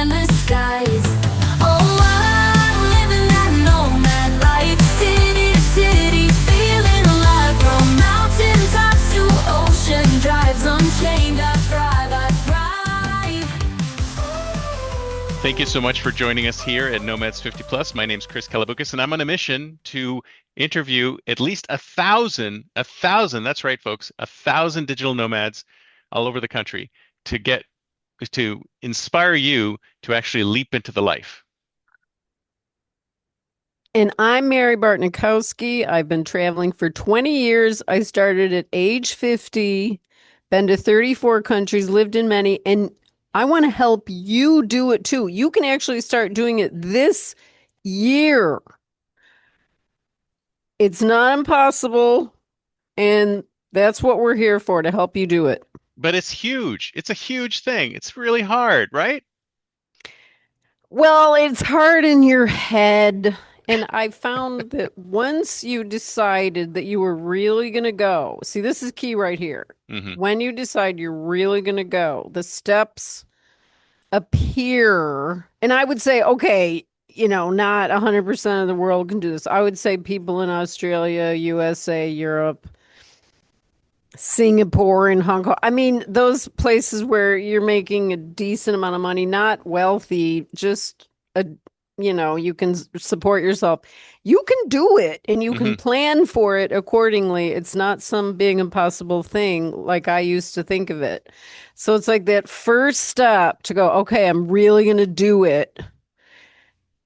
endless skies. Oh, I'm living that nomad life, city to city, feeling alive. From mountain tops to ocean drives, unchained, I thrive, Thank you so much for joining us here at Nomads 50 Plus. My name's Chris Kalaboukis, and I'm on a mission to interview at least a thousand, that's right, folks, 1,000 digital nomads all over the country to get to inspire you to actually leap into the life. And I'm Mary Bartnikowski. I've been traveling for 20 years. I started at age 50, been to 34 countries, lived in many, and I want to help you do it too. You can actually start doing it this year. It's not impossible, and that's what we're here for, to help you do it. But it's huge. It's a huge thing. It's really hard, right? Well, it's hard in your head. And I found that once you decided that you were really going to go, see, this is key right here. Hmm. When you decide you're really going to go, the steps appear. And I would say, okay, not 100% of the world can do this. I would say people in Australia, USA, Europe, Singapore and Hong Kong. I mean, those places where you're making a decent amount of money, not wealthy, just a, you can support yourself. You can do it and you can Hmm. plan for it accordingly. It's not some big impossible thing like I used to think of it. So it's like that first step to go, okay, I'm really going to do it.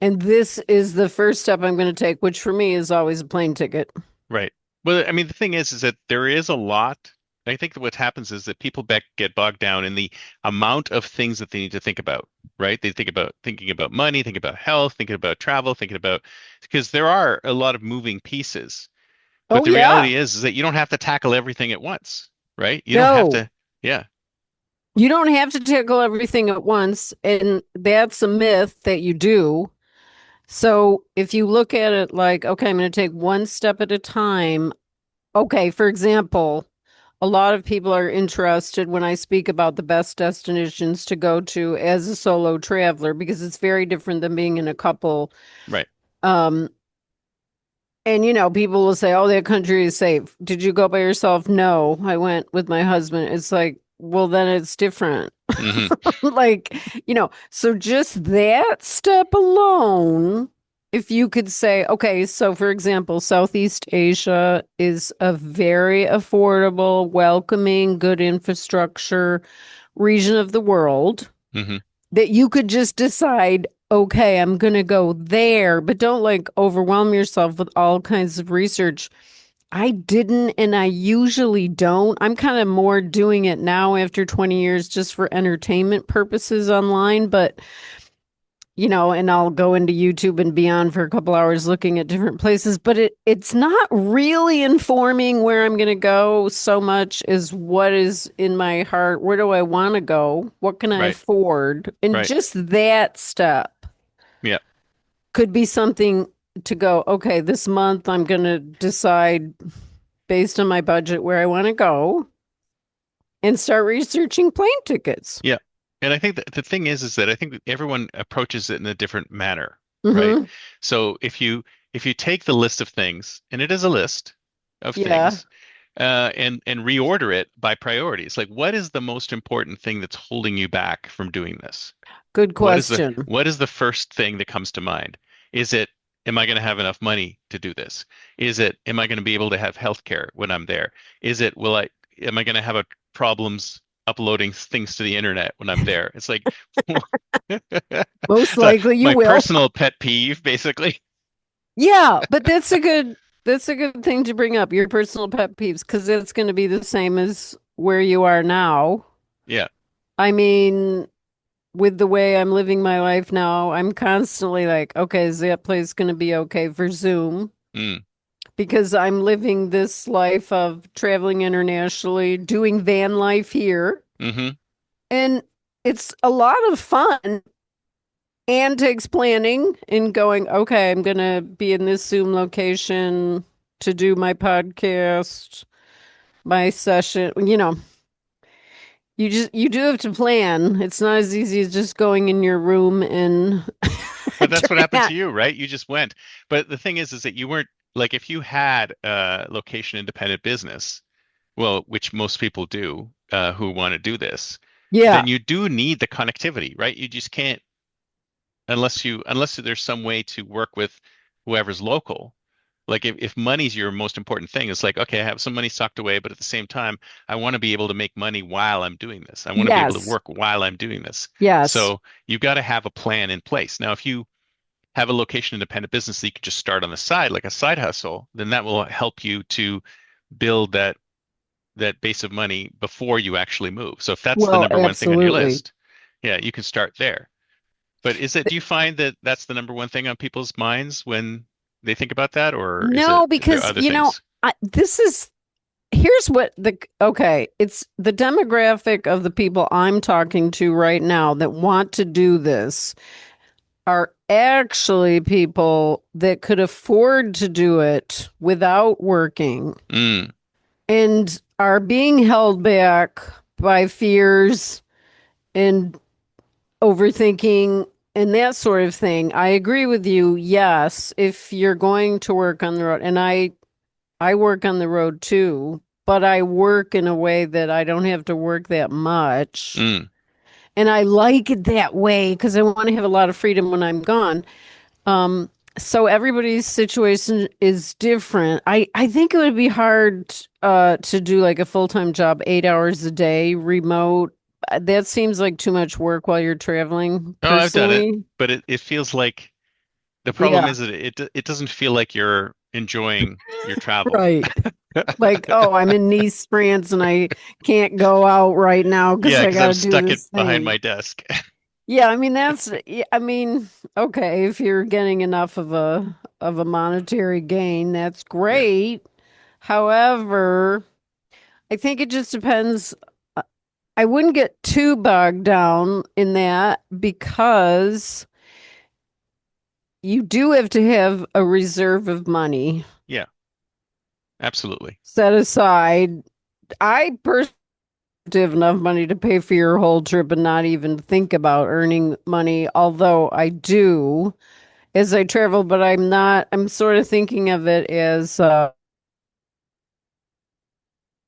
And this is the first step I'm going to take, which for me is always a plane ticket. Right. Well, I mean, the thing is that there is a lot. I think that what happens is that people get bogged down in the amount of things that they need to think about, right? They think about thinking about money, thinking about health, thinking about travel, thinking about because there are a lot of moving pieces. But Oh, the yeah. reality is that you don't have to tackle everything at once, right? You don't have No. to, yeah, You don't have to tackle everything at once, and that's a myth that you do. So if you look at it like, okay, I'm going to take one step at a time. Okay, for example, a lot of people are interested when I speak about the best destinations to go to as a solo traveler because it's very different than being in a couple. right. Um, and people will say, "Oh, that country is safe." Did you go by yourself? No, I went with my husband. It's like, well, then it's different. Hmm. Like, so just that step alone, if you could say, okay, so for example, Southeast Asia is a very affordable, welcoming, good infrastructure region of the world Hmm. that you could just decide, okay, I'm going to go there, but don't like overwhelm yourself with all kinds of research. I didn't, and I usually don't. I'm kind of more doing it now after 20 years just for entertainment purposes online, but and I'll go into YouTube and be on for a couple hours looking at different places, but it's not really informing where I'm going to go so much as what is in my heart. Where do I want to go? What can I Right. afford? And Right. just that step Yeah. could be something to go, okay, this month I'm going to decide based on my budget where I want to go and start researching plane tickets. Yeah. And I think that the thing is that I think everyone approaches it in a different manner, right? Hmm. So if you take the list of things, and it is a list of Yeah, things, and reorder it by priorities, like what is the most important thing that's holding you back from doing this? good What is the question. what is the first thing that comes to mind? Is it, am I going to have enough money to do this? Is it, am I going to be able to have health care when I'm there? Is it, am I going to have problems uploading things to the internet when I'm there? It's like Most so likely you my will. personal pet peeve, basically. Yeah, but that's a good thing to bring up, your personal pet peeves, because it's going to be the same as where you are now. Yeah. I mean, with the way I'm living my life now, I'm constantly like, okay, is that place going to be okay for Zoom? Mm. Because I'm living this life of traveling internationally, doing van life here, Hmm. and it's a lot of fun and takes planning and going, okay, I'm going to be in this Zoom location to do my podcast, my session, you do have to plan. It's not as easy as just going in your room and But that's what turning happened on. to you, right? You just went. But the thing is that you weren't like if you had a location independent business, well, which most people do, who want to do this, Yeah. then you do need the connectivity, right? You just can't unless there's some way to work with whoever's local. Like if money's your most important thing, it's like, okay, I have some money socked away, but at the same time, I want to be able to make money while I'm doing this. I want to be able to Yes. work while I'm doing this. Yes. So you've got to have a plan in place. Now, if you have a location independent business that you can just start on the side, like a side hustle, then that will help you to build that base of money before you actually move. So if that's the Well, number one thing on your absolutely. list, yeah, you can start there. But do you find that that's the number one thing on people's minds when they think about that, or No, is there because other things? this is here's what the okay, it's the demographic of the people I'm talking to right now that want to do this are actually people that could afford to do it without working Mm, and are being held back by fears and overthinking and that sort of thing. I agree with you. Yes, if you're going to work on the road, and I work on the road too, but I work in a way that I don't have to work that much. mm, And I like it that way because I want to have a lot of freedom when I'm gone. Um, so everybody's situation is different. I think it would be hard to do like a full-time job, 8 hours a day, remote. That seems like too much work while you're traveling, oh, I've done it, personally. but it feels like the problem Yeah, is that it doesn't feel like you're enjoying your travel. right. Like, oh, I'm in Nice, France, and I can't go out right now because Yeah, I because got I'm to do stuck this behind thing. my desk. Yeah, I mean yeah, I mean, okay, if you're getting enough of a monetary gain, that's Yeah, great. However, I think it just depends. uh, I wouldn't get too bogged down in that because you do have to have a reserve of money yeah, absolutely. set aside. I personally have enough money to pay for your whole trip and not even think about earning money, although I do as I travel, but I'm not, I'm sort of thinking of it as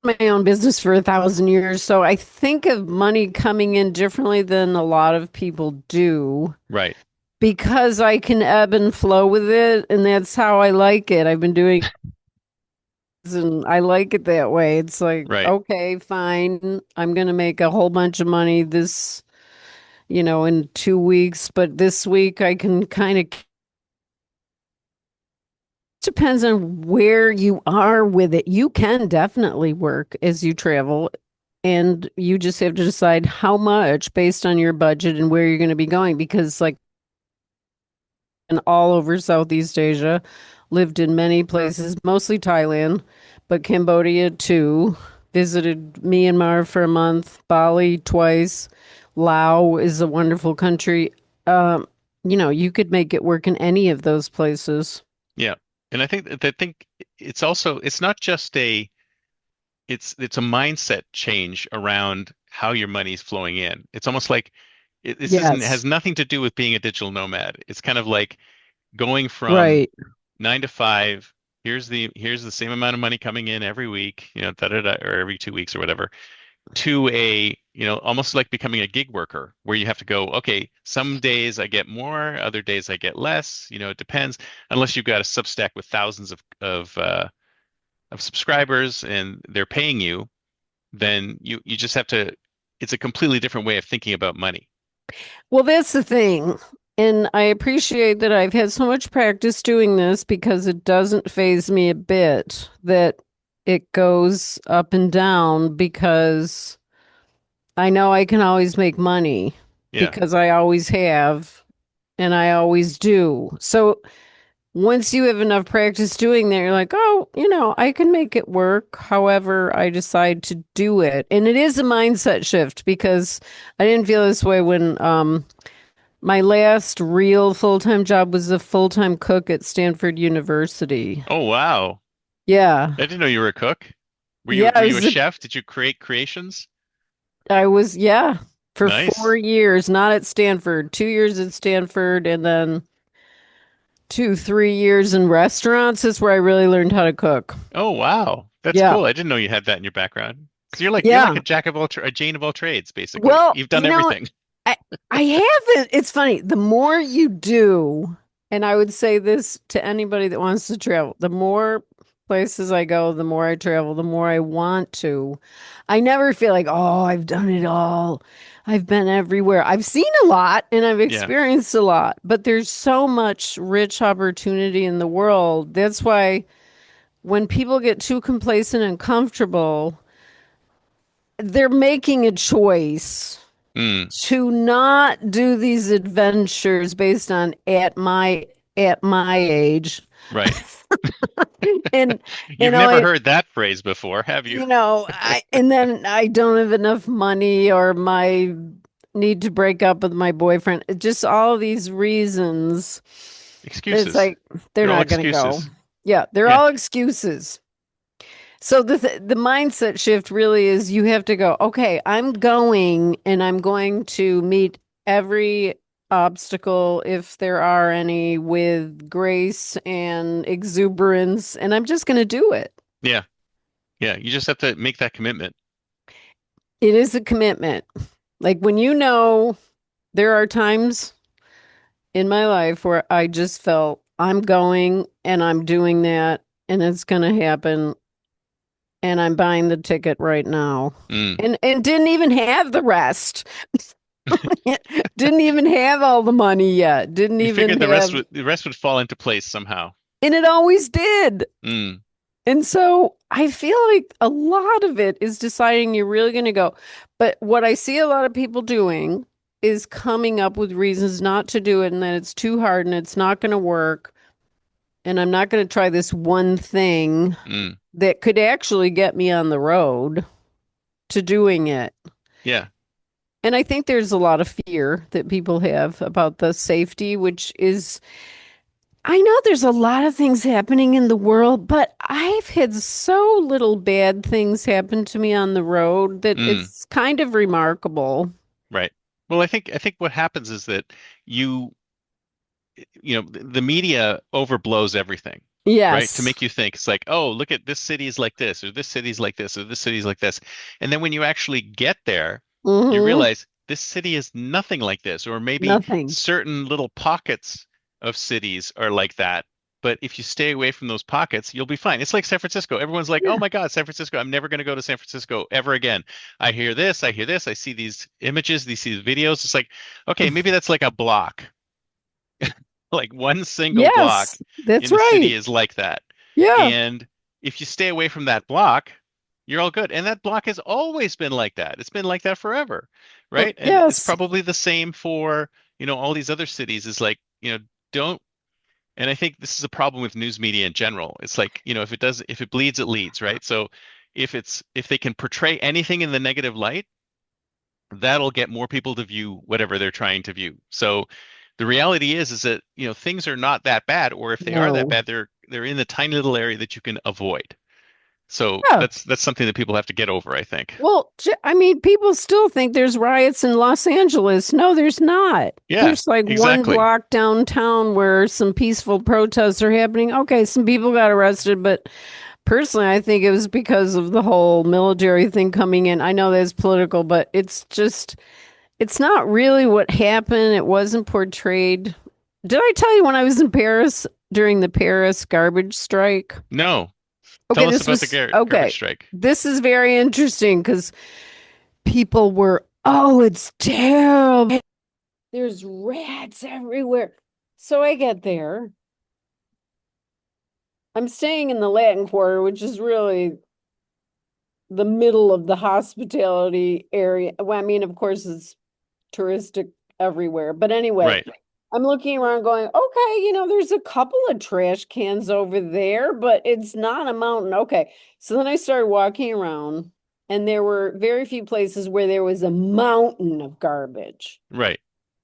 my own business for 1,000 years. So I think of money coming in differently than a lot of people do Right, because I can ebb and flow with it. And that's how I like it. I've been doing it and I like it that way. It's like, right. okay, fine. I'm going to make a whole bunch of money in 2 weeks, but this week I can kind of depends on where you are with it. You can definitely work as you travel, and you just have to decide how much based on your budget and where you're going to be going. Because, like, and all over Southeast Asia, lived in many places, mostly Thailand, but Cambodia too. Visited Myanmar for a month, Bali twice. Laos is a wonderful country. Um, you could make it work in any of those places. Yeah. And I think it's also it's not just a it's a mindset change around how your money's flowing in. It's almost like this isn't has Yes, nothing to do with being a digital nomad. It's kind of like going from right. 9 to 5. Here's the same amount of money coming in every week, da da da, or every 2 weeks or whatever, to almost like becoming a gig worker where you have to go, okay, some days I get more, other days I get less. It depends, unless you've got a Substack with thousands of subscribers and they're paying you, then you just have to. It's a completely different way of thinking about money. Well, that's the thing. And I appreciate that I've had so much practice doing this because it doesn't phase me a bit that it goes up and down because I know I can always make money Yeah, because I always have and I always do. So once you have enough practice doing that, you're like, oh, I can make it work. However, I decide to do it. And it is a mindset shift because I didn't feel this way when my last real full-time job was a full-time cook at Stanford University. oh wow, Yeah. I didn't know you were a cook. were you Yeah, were I you a was a chef? Did you create creations? I was, yeah, for Nice. 4 years, not at Stanford, 2 years at Stanford, and then 3 years in restaurants is where I really learned how to cook. Oh, wow. That's Yeah. cool. I didn't know you had that in your background. So you're like Yeah. a jack of all a Jane of all trades, basically. Well, You've done everything. I, I haven't. It's funny. The more you do, and I would say this to anybody that wants to travel, the more places I go, the more I travel, the more I want to. I never feel like, oh, I've done it all. I've been everywhere. I've seen a lot and I've Yeah. experienced a lot, but there's so much rich opportunity in the world. That's why when people get too complacent and comfortable, they're making a choice Mm, to not do these adventures based on at my age. right. And You've never I heard that phrase before, have you? I and then I don't have enough money or my need to break up with my boyfriend. Just all these reasons. It's Excuses. like they're They're all not going to go. excuses. Yeah, they're Yeah. all excuses. So the mindset shift really is you have to go, okay, I'm going and I'm going to meet every obstacle if there are any with grace and exuberance and I'm just going to do it. Yeah. Yeah. You just have to make that commitment. It is a commitment. Like when you know there are times in my life where I just felt I'm going and I'm doing that and it's going to happen and I'm buying the ticket right now. Mm. And didn't even have the rest. Didn't even have all the money yet. Didn't You even figured have, the rest would fall into place somehow. and it always did. Mm. And so I feel like a lot of it is deciding you're really going to go. But what I see a lot of people doing is coming up with reasons not to do it and that it's too hard and it's not going to work. And I'm not going to try this one thing Mm. that could actually get me on the road to doing it. Yeah. And I think there's a lot of fear that people have about the safety, which is, I know there's a lot of things happening in the world, but I've had so little bad things happen to me on the road that Mm. it's kind of remarkable. Right. Well, I think what happens is that you the media overblows everything, right? To Yes. make you think it's like, oh, look at this city is like this, or this city's like this, or this city's like this. And then when you actually get there, you Mm-hmm. realize this city is nothing like this, or maybe Nothing. certain little pockets of cities are like that. But if you stay away from those pockets, you'll be fine. It's like San Francisco. Everyone's like, oh Yeah. my God, San Francisco. I'm never going to go to San Francisco ever again. I hear this, I see these images, these videos. It's like, okay, maybe that's like a block. Like one single block Yes, that's in the city right. is like that. Yeah. And if you stay away from that block, you're all good. And that block has always been like that. It's been like that forever, right? And it's Yes. probably the same for, all these other cities is like, don't, and I think this is a problem with news media in general. It's like, if it bleeds, it leads, right? So if they can portray anything in the negative light, that'll get more people to view whatever they're trying to view. So the reality is that things are not that bad, or if they are that No. bad, they're in the tiny little area that you can avoid. So Yeah. that's something that people have to get over, I think. Well, I mean, people still think there's riots in Los Angeles. No, there's not. Yeah, There's like one exactly. block downtown where some peaceful protests are happening. Okay, some people got arrested, but personally, I think it was because of the whole military thing coming in. I know that's political, but it's just, it's not really what happened. It wasn't portrayed. Did I tell you when I was in Paris during the Paris garbage strike? No, Okay, tell us this about the was okay. garbage strike. This is very interesting because people were, oh, it's terrible. There's rats everywhere. So I get there. I'm staying in the Latin Quarter, which is really the middle of the hospitality area. Well, I mean, of course, it's touristic everywhere. But anyway, Right. I'm looking around going, okay, there's a couple of trash cans over there, but it's not a mountain. Okay. So then I started walking around, and there were very few places where there was a mountain of garbage. Right.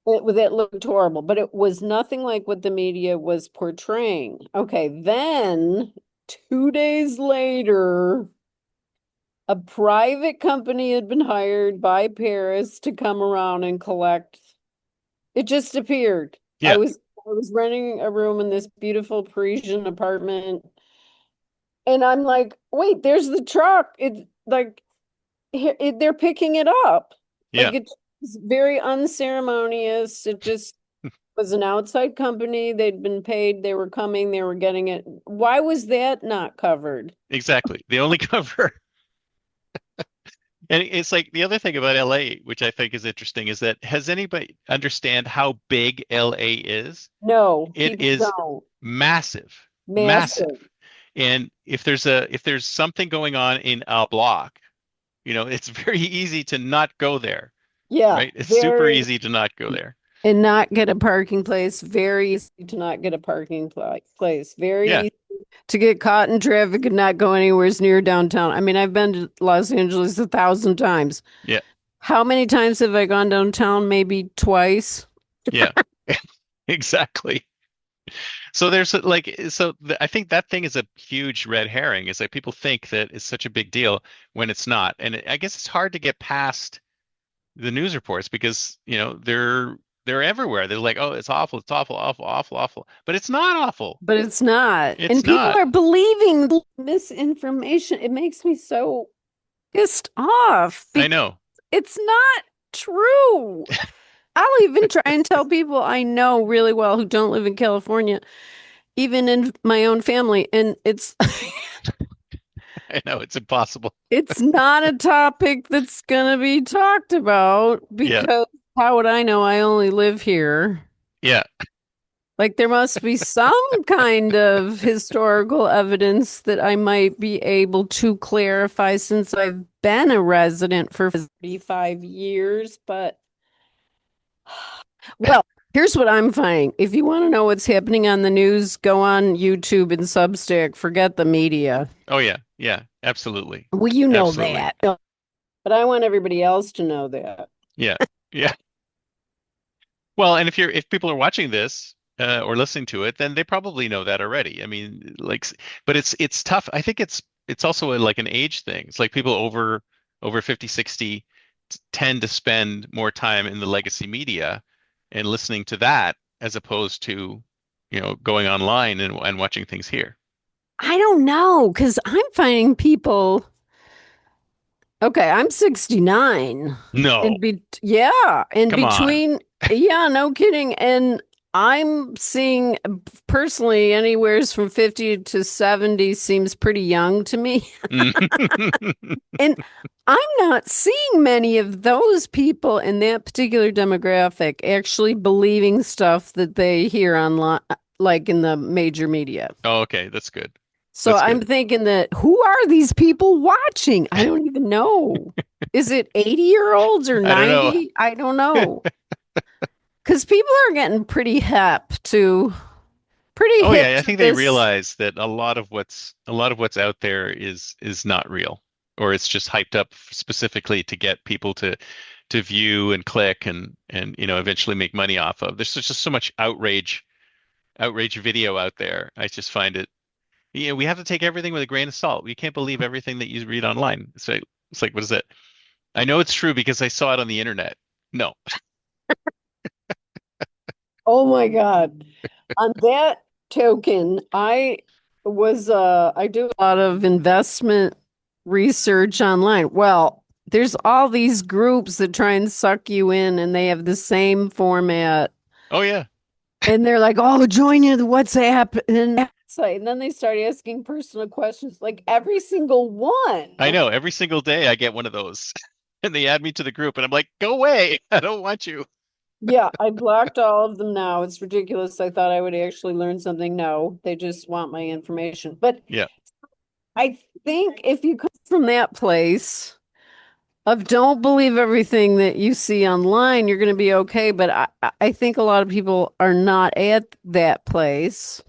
It looked horrible, but it was nothing like what the media was portraying. Okay. Then 2 days later, A private company had been hired by Paris to come around and collect. It just appeared. Yeah, I was renting a room in this beautiful Parisian apartment, and I'm like, wait, there's the truck. It's like they're picking it up. yeah, Like it's very unceremonious. It just was an outside company. They'd been paid. They were coming. They were getting it. Why was that not covered? exactly. The only cover. And it's like the other thing about LA, which I think is interesting, is that has anybody understand how big LA is? No, It people is don't. massive, Massive. massive. And if there's something going on in a block, it's very easy to not go there, Yeah, right? It's super very, easy to not go there. and not get a parking place. Very easy to not get a place. Very Yeah, easy to get caught in traffic and not go anywhere near downtown. I mean, I've been to Los Angeles 1,000 times. yeah, How many times have I gone downtown? Maybe twice. yeah. Exactly. So I think that thing is a huge red herring. Is that people think that it's such a big deal when it's not. And I guess it's hard to get past the news reports because, they're everywhere. They're like, "Oh, it's awful, it's awful, awful, awful, awful." But it's not awful. But it's not. It's And people not. are believing misinformation. It makes me so pissed off I because know. it's not true. I'll even try and tell people I know really well who don't live in California, even in my own family, and it's I know it's impossible. it's not a topic that's gonna be talked about Yeah. because how would I know? I only live here. Yeah. Like there must be some kind of historical evidence that I might be able to clarify since I've been a resident for 35 years. But, well, here's what I'm finding. If you want to know what's happening on the news, go on YouTube and Substack. Forget the media. Oh yeah. Yeah. Absolutely. Well, you know Absolutely. that. But I want everybody else to know that. Yeah. Yeah. Well, and if people are watching this or listening to it, then they probably know that already. I mean, but it's tough. I think it's also like an age thing. It's like people over 50, 60 tend to spend more time in the legacy media and listening to that as opposed to, going online and watching things here. I don't know because I'm finding people. Okay, I'm 69. No, In come on. between, yeah, no kidding. And I'm seeing personally anywheres from 50 to 70 seems pretty young to me. And I'm not seeing many of those people in that particular demographic actually believing stuff that they hear online, like in the major media. Oh, okay, that's good. So That's I'm good. thinking that who are these people watching? I don't even know. Is it 80-year-olds or I don't know. 90? I don't know. Because people are getting pretty Oh hip yeah, I to think they this. realize that a lot of what's out there is not real, or it's just hyped up specifically to get people to view and click and eventually make money off of. There's just so much outrage video out there. I just find it, we have to take everything with a grain of salt. We can't believe everything that you read online. It's like, what is it? I know it's true because I saw it on the internet. No. Oh my God. On that token, I do a lot of investment research online. Well, there's all these groups that try and suck you in and they have the same format. Oh yeah. And they're like, "Oh, join you the WhatsApp." And then they start asking personal questions, like every single I one. know. Every single day I get one of those. And they add me to the group and I'm like, "Go away. I don't want you." Yeah, I blocked all of them now. It's ridiculous. I thought I would actually learn something. No, they just want my information. But Yeah. I think if you come from that place of don't believe everything that you see online, you're going to be okay. But I think a lot of people are not at that place.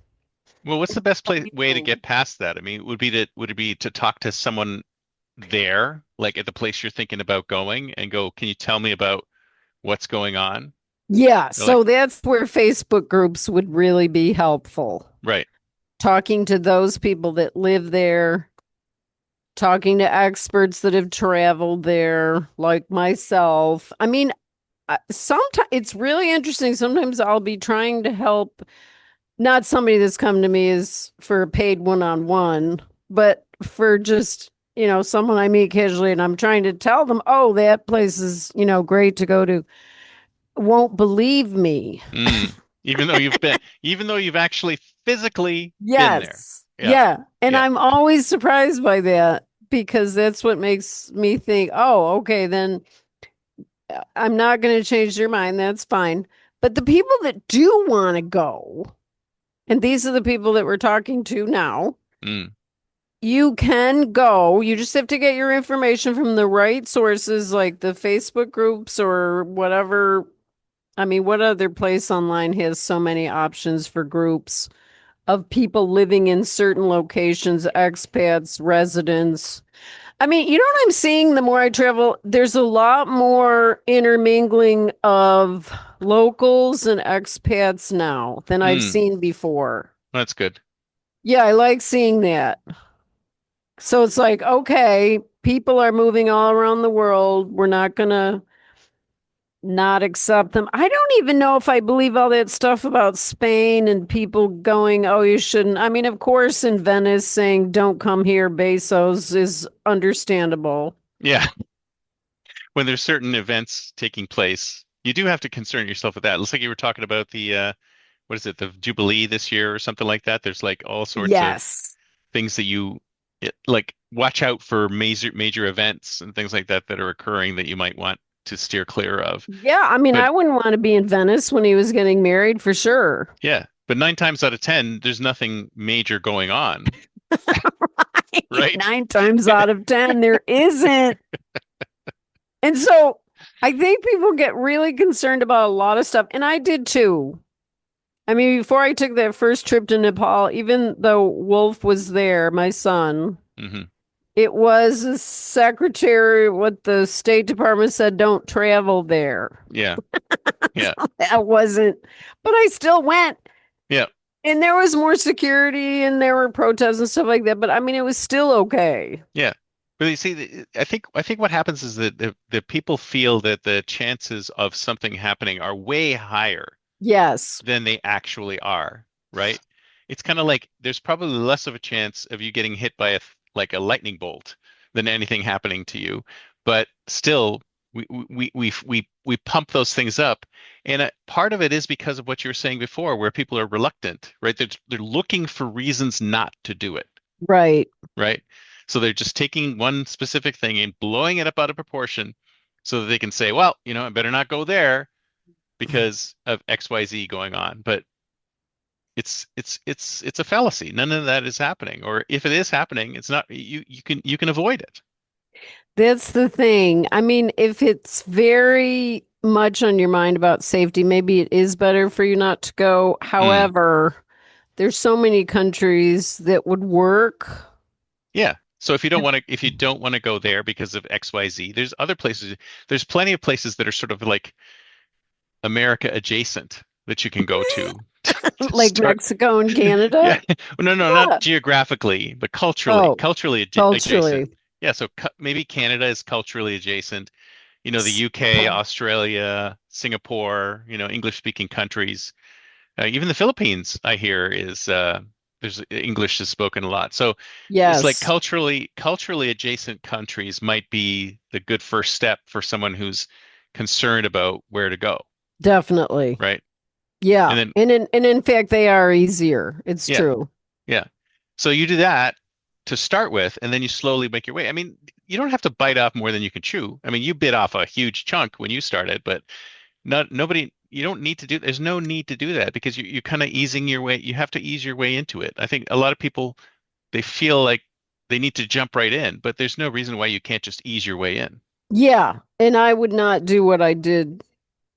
Well, what's the best way to Believing. get past that? I mean, would it be to talk to someone there, like at the place you're thinking about going, and go, "Can you tell me about what's going on?" Yeah, They're like, so that's where Facebook groups would really be helpful. right. Talking to those people that live there talking to experts that have traveled there, like myself. I mean, sometimes it's really interesting. Sometimes I'll be trying to help, not somebody that's come to me is for a paid one-on-one, but for just, someone I meet casually and I'm trying to tell them, oh, that place is, great to go to. Won't believe me. Mm. Even though you've actually physically been there. Yes. Yeah. Yeah. And Yeah. I'm always surprised by that because that's what makes me think, oh, okay, then I'm not going to change their mind. That's fine. But the people that do want to go, and these are the people that we're talking to now, Mm. you can go. You just have to get your information from the right sources, like the Facebook groups or whatever. I mean, what other place online has so many options for groups of people living in certain locations, expats, residents? I mean, you know what I'm seeing the more I travel? There's a lot more intermingling of locals and expats now than I've Mm. seen before. That's good. Yeah, I like seeing that. So it's like, okay, people are moving all around the world. We're not gonna not accept them. I don't even know if I believe all that stuff about Spain and people going, oh, you shouldn't. I mean, of course, in Venice saying, don't come here, Bezos is understandable. Yeah. When there's certain events taking place, you do have to concern yourself with that. It looks like you were talking about the what is it, the Jubilee this year or something like that. There's like all sorts of Yes. things that like watch out for major events and things like that that are occurring that you might want to steer clear of. Yeah, I mean, But I wouldn't want to be in Venice when he was getting married for sure. yeah, but nine times out of ten, there's nothing major going on, right? 9 times out of 10, there isn't. And so I think people get really concerned about a lot of stuff. And I did too. I mean, before I took that first trip to Nepal, even though Wolf was there, my son, Hmm. it was a secretary, what the State Department said, don't travel there. Yeah, yeah, That wasn't, but I still went. yeah, And there was more security and there were protests and stuff like that. But I mean, it was still okay. yeah. But you see, I think what happens is that the people feel that the chances of something happening are way higher Yes. than they actually are, right? It's kind of like there's probably less of a chance of you getting hit by like a lightning bolt than anything happening to you, but still we pump those things up, and part of it is because of what you were saying before, where people are reluctant, right? They're looking for reasons not to do it, Right. right? So they're just taking one specific thing and blowing it up out of proportion so that they can say, well, I better not go there because of XYZ going on. But it's a fallacy. None of that is happening. Or if it is happening, it's not you can avoid it. That's the thing. I mean, if it's very much on your mind about safety, maybe it is better for you not to go. Mm, However, there's so many countries that would work. yeah. So if you don't want to go there because of XYZ, there's other places. There's plenty of places that are sort of like America adjacent that you can go to Like start. Mexico and Canada. Yeah. No, no, not Yeah. geographically, but culturally, Oh, adjacent. culturally. Yeah, so maybe Canada is culturally adjacent. The S- UK, Australia, Singapore, English speaking countries. Even the Philippines, I hear, is there's English is spoken a lot. So it's like Yes, culturally adjacent countries might be the good first step for someone who's concerned about where to go, definitely. right? Yeah. And then And in fact they are easier. It's yeah, true. yeah. So you do that to start with, and then you slowly make your way. I mean, you don't have to bite off more than you can chew. I mean, you bit off a huge chunk when you started, but nobody, you don't need to do, there's no need to do that because you're kind of easing your way. You have to ease your way into it. I think a lot of people, they feel like they need to jump right in, but there's no reason why you can't just ease your way in. Yeah. And I would not do what I did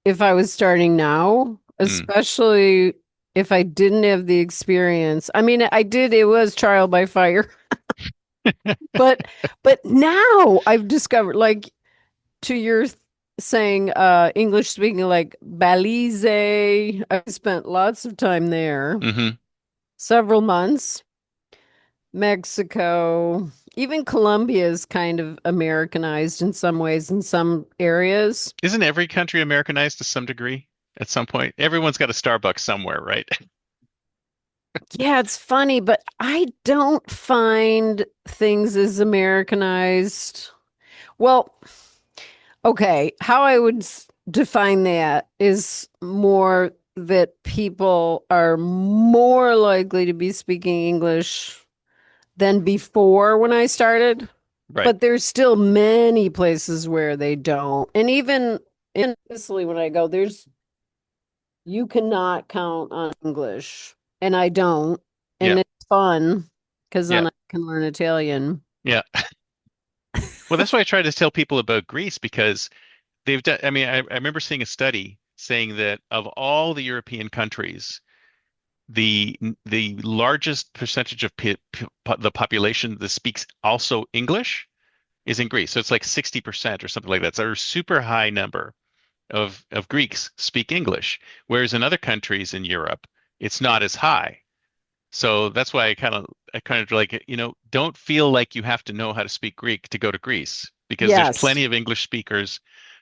if I was starting now, Mm. especially if I didn't have the experience. I mean, I did, it was trial by fire. But now I've discovered, like, to your saying English speaking, like Belize, I spent lots of time there, Hmm. several months. Mexico, Even Colombia is kind of Americanized in some ways, in some areas. Isn't every country Americanized to some degree at some point? Everyone's got a Starbucks somewhere, right? Yeah, it's funny, but I don't find things as Americanized. Well, okay, how I would define that is more that people are more likely to be speaking English than before when I started, Right. but there's still many places where they don't. And even in Sicily, when I go, you cannot count on English, and I don't. Yeah. And it's fun because Yeah. then I can learn Italian. Yeah. Well, that's why I try to tell people about Greece because they've done, I mean, I remember seeing a study saying that of all the European countries, the largest percentage of the population that speaks also English is in Greece. So it's like 60% or something like that. So a super high number of Greeks speak English, whereas in other countries in Europe, it's not as high. So that's why I kind of like, don't feel like you have to know how to speak Greek to go to Greece because there's Yes. plenty of English speakers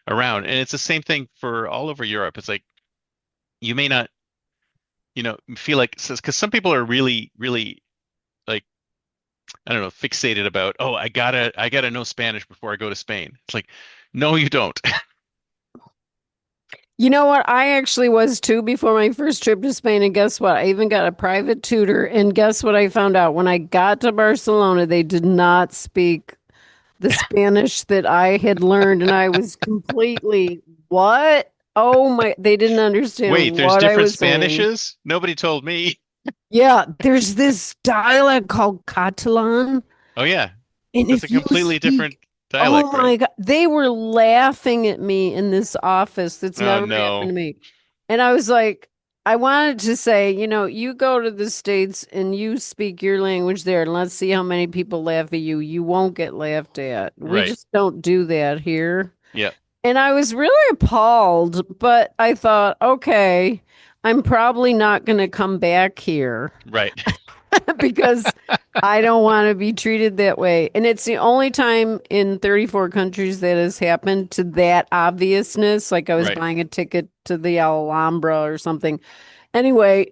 around. And it's the same thing for all over Europe. It's like you may not, feel like because some people are really, really like, I don't know, fixated about, oh, I gotta know Spanish before I go to Spain. It's like, no, you don't. You know what? I actually was too before my first trip to Spain. And guess what? I even got a private tutor. And guess what I found out? When I got to Barcelona, they did not speak the Spanish that I had learned. And I was completely, what? Oh my, they didn't understand Wait, there's what I different was saying. Spanishes? Nobody told me. Yeah, there's this dialect called Catalan. Oh yeah, And that's a if you completely different speak, oh dialect, right? my God, they were laughing at me in this office. That's Oh never happened no. to me. And I was like, I wanted to say, you go to the States and you speak your language there, and let's see how many people laugh at you. You won't get laughed at. We Right. just don't do that here. Yeah. And I was really appalled, but I thought, okay, I'm probably not going to come back here Right. because I don't want to be treated that way. And it's the only time in 34 countries that has happened to that obviousness. Like I was Right. buying a ticket to the Alhambra or something. Anyway,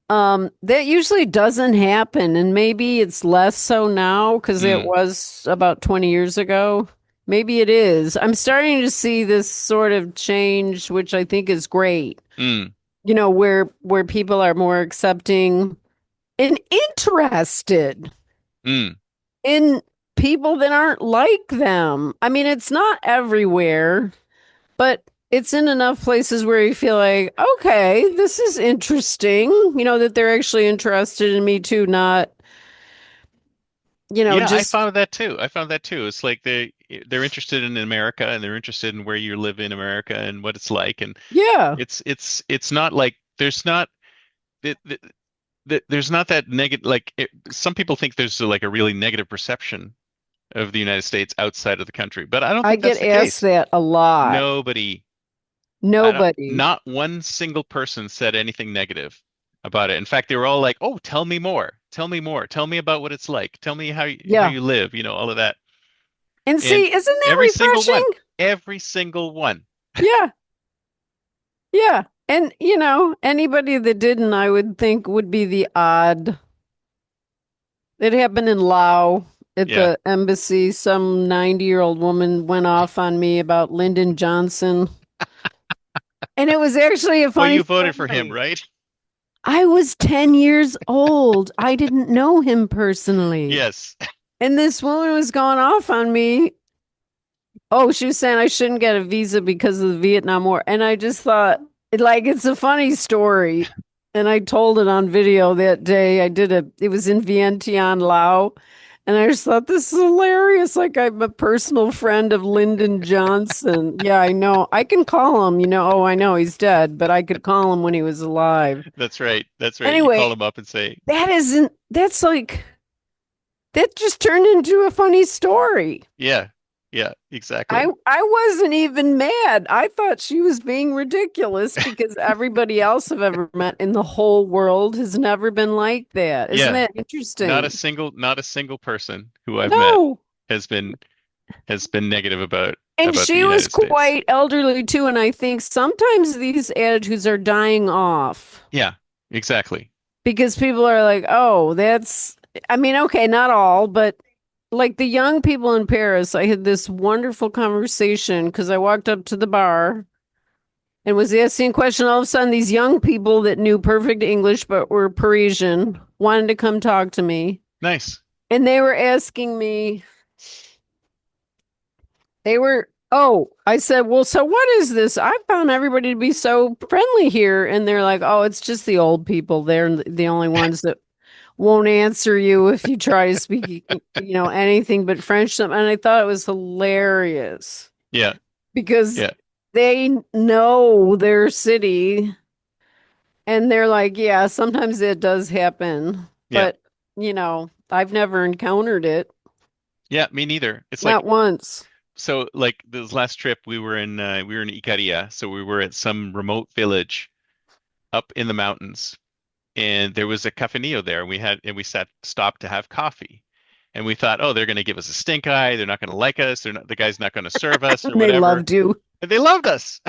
that usually doesn't happen. And maybe it's less so now because it Mm. was about 20 years ago. Maybe it is. I'm starting to see this sort of change, which I think is great. Mm. Where people are more accepting and interested Mm. in people that aren't like them. I mean, it's not everywhere, but it's in enough places where you feel like, okay, this is interesting, that they're actually interested in me too, not, Yeah, I just, found that too. I found that too. It's like they're interested in America and they're interested in where you live in America and what it's like. And yeah, it's not like there's not that negative some people think there's like a really negative perception of the United States outside of the country, but I don't I think that's get the asked case. that a lot. Nobody, I don't, Nobody. not one single person said anything negative about it. In fact, they were all like, "Oh, tell me more. Tell me more. Tell me about what it's like. Tell me how Yeah. you live, all of that." And And see, isn't that every single one, refreshing? every single one. Yeah. Yeah. And, anybody that didn't, I would think would be the odd. It happened in Laos at Yeah. the embassy. Some 90-year-old woman went off on me about Lyndon Johnson. And it was actually a Well, funny you voted for him, story. right? I was 10 years old. I didn't know him personally. Yes. And this woman was going off on me. Oh, she was saying I shouldn't get a visa because of the Vietnam War. And I just thought, it's a funny story. And I told it on video that day. It was in Vientiane, Laos. And I just thought, this is hilarious. Like, I'm a personal friend of Lyndon Johnson. Yeah, I know. I can call him, oh, I know he's dead, but I could call him when he was alive. That's right. That's right. You call Anyway, him up and say, that's like, that just turned into a funny story. "Yeah. Yeah, exactly. I wasn't even mad. I thought she was being ridiculous because everybody else I've ever met in the whole world has never been like that. Isn't Yeah, that interesting? not a single person who I've met No. has been negative And about the she was United States. quite elderly too, and I think sometimes these attitudes are dying off Yeah, exactly. because people are like, "Oh, that's," I mean, okay, not all, but like the young people in Paris, I had this wonderful conversation because I walked up to the bar and was asking a question. All of a sudden, these young people that knew perfect English but were Parisian wanted to come talk to me. Nice. And they were asking me, oh, I said, well, so what is this? I found everybody to be so friendly here. And they're like, oh, it's just the old people. They're the only ones that won't answer you if you try to speak, anything but French. And I thought it was hilarious Yeah, because yeah, they know their city and they're like, yeah, sometimes it does happen, yeah, but I've never encountered it. yeah. Me neither. It's Not like once. so. Like this last trip, we were in Icaria, so we were at some remote village up in the mountains, and there was a cafeteria there, and we stopped to have coffee, and we thought, oh, they're going to give us a stink eye. They're not going to like us. The guy's not going to serve us or They whatever. loved you. And they loved us.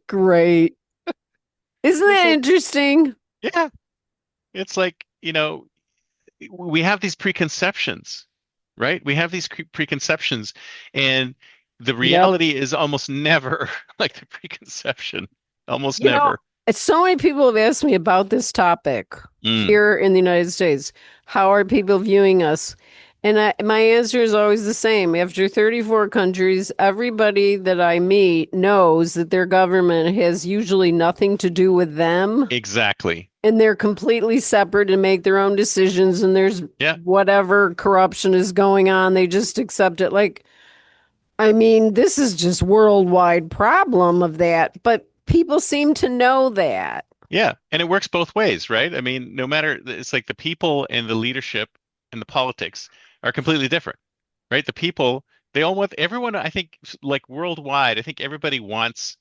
Great. Isn't It's that like, interesting? yeah, it's like, we have these preconceptions, right? We have these preconceptions, and the Yep. reality is almost never like the preconception. Almost You know, never. so many people have asked me about this topic Mm, here in the United States. How are people viewing us? And my answer is always the same. After 34 countries, everybody that I meet knows that their government has usually nothing to do with them, exactly. and they're completely separate and make their own decisions. And there's Yeah, whatever corruption is going on, they just accept it. Like, I mean, this is just worldwide problem of that, but people seem to know that. yeah. And it works both ways, right? I mean, no matter, it's like the people and the leadership and the politics are completely different, right? The people, they all want everyone, I think, like worldwide, I think everybody wants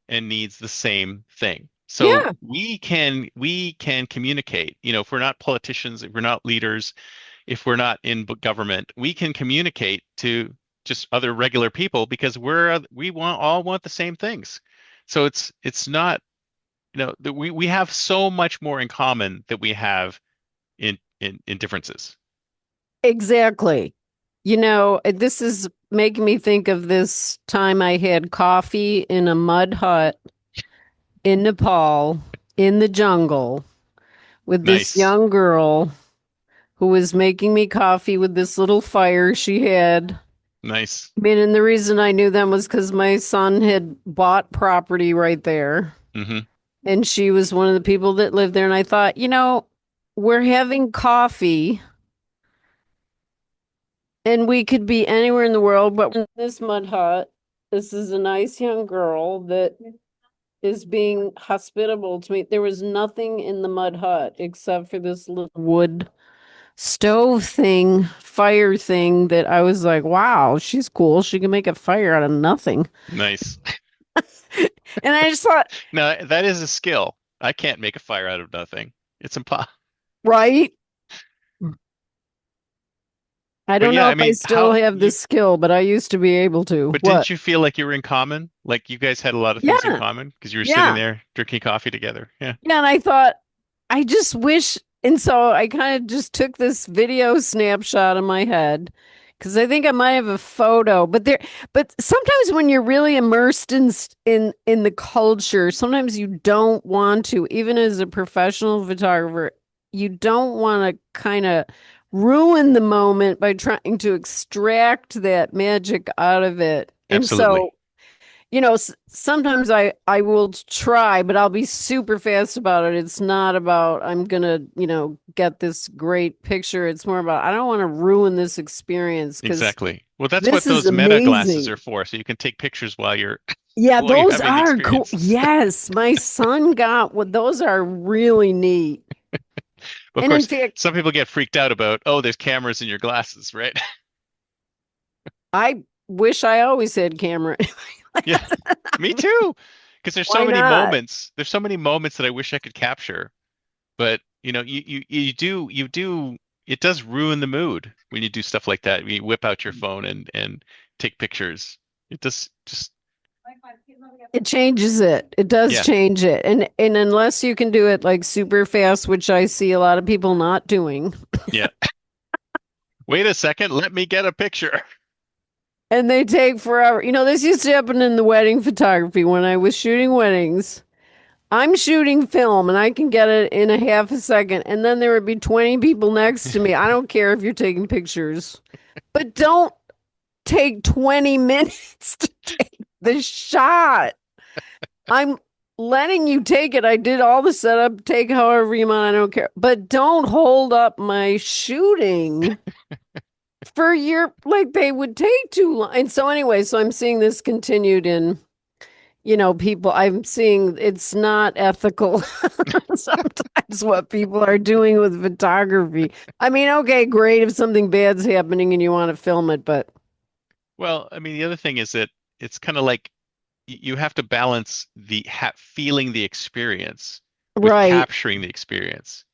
and needs the same thing. So Yeah, we can communicate. If we're not politicians, if we're not leaders, if we're not in government, we can communicate to just other regular people because we all want the same things. So it's not, we have so much more in common that we have in differences. exactly. This is making me think of this time I had coffee in a mud hut in Nepal in the jungle with this Nice, young girl who was making me coffee with this little fire she had. nice. I mean, and the reason I knew them was because my son had bought property right there. Hmm. And she was one of the people that lived there. And I thought, we're having coffee and we could be anywhere in the world, but we're in this mud hut. This is a nice young girl that is being hospitable to me. There was nothing in the mud hut except for this little wood stove thing, fire thing that I was like, wow, she's cool. She can make a fire out of nothing. Nice. And I just thought, Now that is a skill. I can't make a fire out of nothing. It's impossible. right? I But don't yeah, know I if I mean, still have this skill, but I used to be able to. but What? didn't you feel like you were in common? Like you guys had a lot of things in Yeah, common because you were sitting yeah. there drinking coffee together. Yeah. Yeah, and I thought, I just wish, and so I kind of just took this video snapshot in my head because I think I might have a photo, but sometimes when you're really immersed in the culture, sometimes you don't want to, even as a professional photographer, you don't want to kind of ruin the moment by trying to extract that magic out of it. And Absolutely. so sometimes I will try, but I'll be super fast about it. It's not about I'm gonna, get this great picture. It's more about I don't want to ruin this experience because Exactly. Well, that's what this is those meta glasses amazing. are for, so you can take pictures while you're Yeah, while you're those having the are cool. experiences. Yes, my son got what those are really neat. But of And in course, fact, some people get freaked out about, oh, there's cameras in your glasses, right? I wish I always had camera. Yeah, me too. Because there's so Why many not? moments. There's so many moments that I wish I could capture. But you do it does ruin the mood when you do stuff like that. You whip out your phone and take pictures. It just It changes it. It does yeah, change it. And unless you can do it like super fast, which I see a lot of people not doing. yeah. Wait a second, let me get a picture. And they take forever. This used to happen in the wedding photography when I was shooting weddings. I'm shooting film and I can get it in a half a second. And then there would be 20 people next to me. I don't care if you're taking pictures, but don't take 20 minutes to take the shot. I'm letting you take it. I did all the setup, take however you want. I don't care. But don't hold up my shooting for your, like, they would take too long. And so, anyway, so I'm seeing this continued in, people, I'm seeing it's not ethical sometimes what people are doing with photography. I mean, okay, great if something bad's happening and you want to film it, but Well, I mean, the other thing is that it's kind of like you have to balance the ha feeling the experience with right. capturing the experience,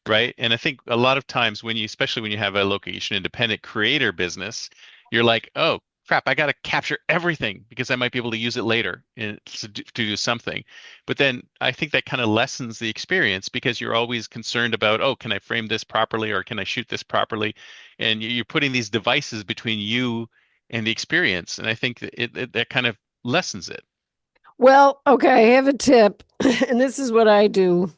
right? And I think a lot of times when you, especially when you have a location independent creator business, you're like, oh crap, I got to capture everything because I might be able to use it later to do something. But then I think that kind of lessens the experience because you're always concerned about, oh, can I frame this properly or can I shoot this properly? And you're putting these devices between you and the experience. And I think that that kind of lessens it. Well, okay, I have a tip, and this is what I do.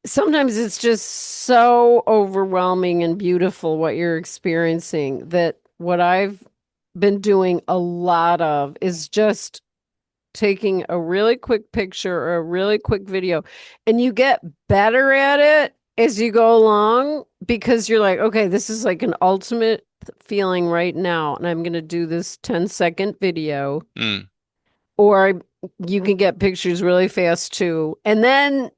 Sometimes it's just so overwhelming and beautiful what you're experiencing that what I've been doing a lot of is just taking a really quick picture or a really quick video, and you get better at it as you go along because you're like, okay, this is like an ultimate feeling right now, and I'm going to do this 10-second video. Mm, Or you can get pictures really fast too. And then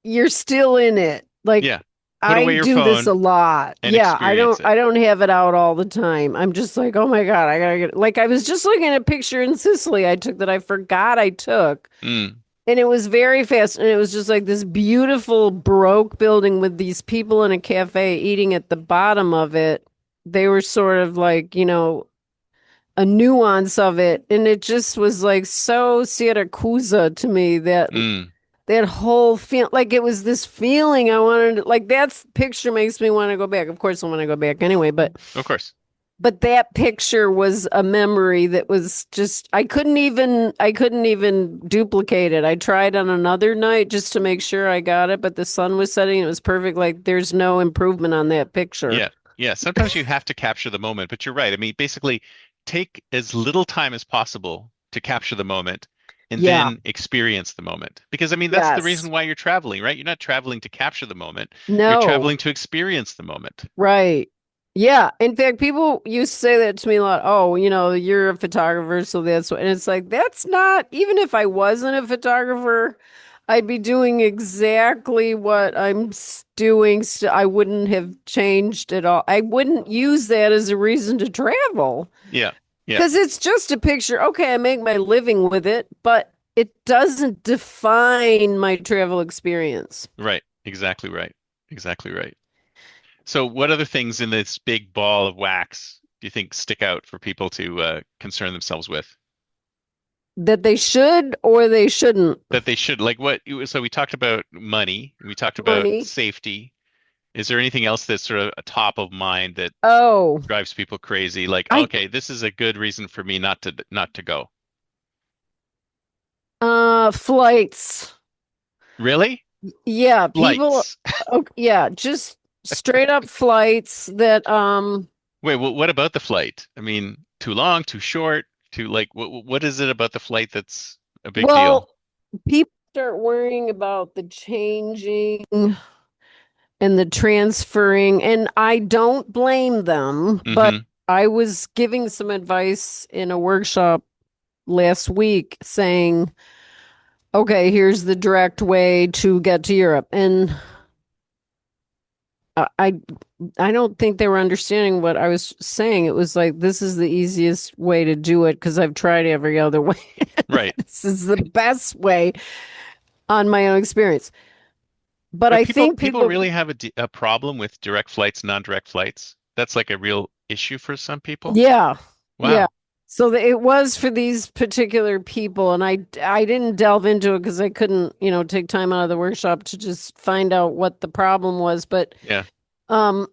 you're still in it. Like yeah. Put I away your do this phone a lot. and Yeah, I experience don't it. I don't have it out all the time. I'm just like, "Oh my God, I got to get." Like I was just looking at a picture in Sicily I took that I forgot I took. Mm, And it was very fast and it was just like this beautiful Baroque building with these people in a cafe eating at the bottom of it. They were sort of like, a nuance of it, and it just was like so Syracuse to me mm, that whole feel like it was this feeling I wanted like that's picture makes me want to go back. Of course I want to go back anyway, of course. but that picture was a memory that was just I couldn't even duplicate it. I tried on another night just to make sure I got it, but the sun was setting, it was perfect. Like there's no improvement on that picture. Yeah. Yeah. Sometimes you have to capture the moment, but you're right. I mean, basically, take as little time as possible to capture the moment and Yeah. then experience the moment. Because, I mean, that's the Yes. reason why you're traveling, right? You're not traveling to capture the moment, you're No. traveling to experience the moment. Right. Yeah. In fact, people used to say that to me a lot. Oh, you're a photographer, so that's what, and it's like, that's not, even if I wasn't a photographer, I'd be doing exactly what doing. I wouldn't have changed at all. I wouldn't use that as a reason to travel Yeah. Yeah. because it's just a picture. Okay, I make my living with it, but it doesn't define my travel experience. Right. Exactly right. Exactly right. So, what other things in this big ball of wax do you think stick out for people to concern themselves with? That they should or they shouldn't. That they should like so we talked about money, we talked about Money. safety. Is there anything else that's sort of a top of mind that Oh, drives people crazy? Like, I okay, this is a good reason for me not to go. flights. Really? Yeah, people Flights. yeah, just straight up flights that Wait, well, what about the flight? I mean, too long, too short, too like what is it about the flight that's a big deal? well, people start worrying about the changing and the transferring, and I don't blame them, but Mm-hmm. I was giving some advice in a workshop last week saying, okay, here's the direct way to get to Europe. And I I don't think they were understanding what I was saying. It was like this is the easiest way to do it because I've tried every other way. Right. This is the best way on my own experience. But But I people think people people, really have a problem with direct flights, non-direct flights. That's like a real issue for some people. yeah, yeah. Wow. So it was for these particular people, and I didn't delve into it because I couldn't, take time out of the workshop to just find out what the problem was. But Yeah. um,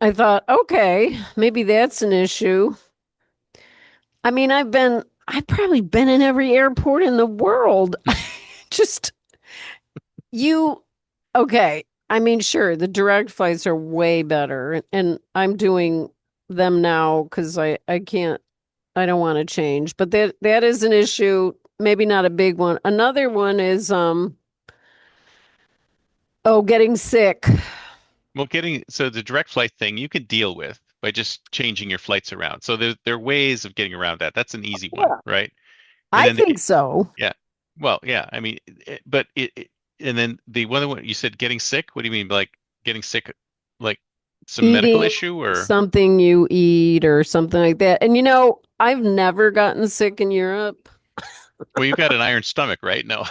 I thought, okay, maybe that's an issue. I mean, I've probably been in every airport in the world. Just you, okay. I mean, sure, the direct flights are way better, and I'm doing them now because I can't, I don't want to change. But that is an issue. Maybe not a big one. Another one is oh, getting sick. Well, so the direct flight thing you can deal with by just changing your flights around. So there are ways of getting around that. That's an easy one, Yeah, right? And I then think so. yeah. Well, yeah. I mean, and then the one you said getting sick. What do you mean, like getting sick, like some medical Eating issue or? something you eat or something like that. And I've never gotten sick in Europe. Well, you've got an iron stomach, right? No.